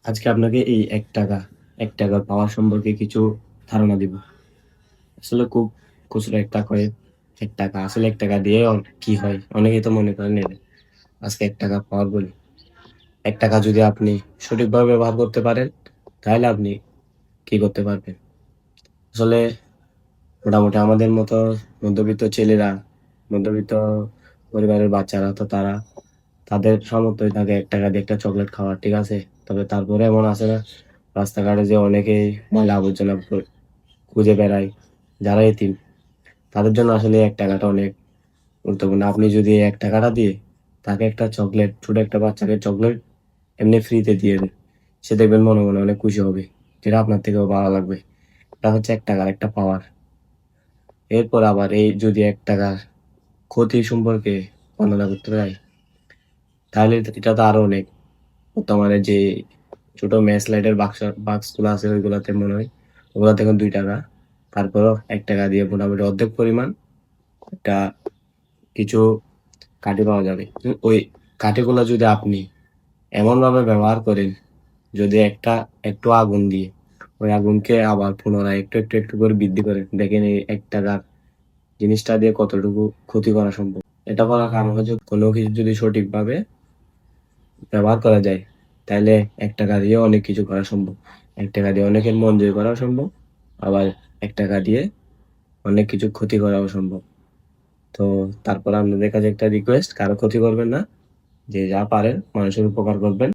আজকে আপনাকে এই ৳১ পাওয়া সম্পর্কে কিছু ধারণা দিব। আসলে খুব খুচরো একটা করে ৳১ আসলে ৳১ দিয়ে কি হয়? অনেকেই তো মনে করেন আজকে ৳১ পাওয়ার বলে। ৳১ যদি আপনি সঠিকভাবে ব্যবহার করতে পারেন, তাহলে আপনি কি করতে পারবেন? আসলে মোটামুটি আমাদের মতো মধ্যবিত্ত ছেলেরা, মধ্যবিত্ত পরিবারের বাচ্চারা তো তাদের সামর্থ্যই থাকে ৳১ দিয়ে একটা চকলেট খাওয়ার, ঠিক আছে? তবে তারপরে এমন আছে না, রাস্তাঘাটে যে অনেকেই ময়লা আবর্জনা খুঁজে বেড়ায়, যারা এতিম, তাদের জন্য আসলে এই ৳১ টা অনেক গুরুত্বপূর্ণ। আপনি যদি এই ৳১ টা দিয়ে তাকে একটা চকলেট, ছোট একটা বাচ্চাকে চকলেট এমনি ফ্রিতে দিয়ে দেন, সে দেখবেন মনে, মনে অনেক খুশি হবে। যেটা আপনার থেকেও ভালো লাগবে। এটা হচ্ছে ৳১ র একটা পাওয়ার। এরপর আবার এই যদি ৳১ ক্ষতি সম্পর্কে বর্ণনা করতে যাই, তাহলে এটা তো আরো অনেক। বর্তমানে যে ছোট ম্যাচ লাইটের বাক্সগুলো আছে ওইগুলাতে মনে হয় ওগুলাতে এখন ৳২। তারপরেও ৳১ দিয়ে মোটামুটি অর্ধেক পরিমাণ একটা কিছু কাঠি পাওয়া যাবে। ওই কাঠিগুলা যদি আপনি এমনভাবে ব্যবহার করেন, যদি একটু আগুন দিয়ে ওই আগুনকে আবার পুনরায় একটু করে বৃদ্ধি করেন, দেখেন এই ৳১ জিনিসটা দিয়ে কতটুকু ক্ষতি করা সম্ভব। এটা করার কারণ হচ্ছে কোনো কিছু যদি সঠিকভাবে ব্যবহার করা যায়, তাইলে ৳১ দিয়ে অনেক কিছু করা সম্ভব। ৳১ দিয়ে অনেকের মন জয় করাও সম্ভব। আবার ৳১ দিয়ে অনেক কিছু ক্ষতি করাও সম্ভব। তো তারপর আপনাদের কাছে একটা রিকোয়েস্ট, কারো ক্ষতি করবেন না। যে যা পারেন মানুষের উপকার করবেন।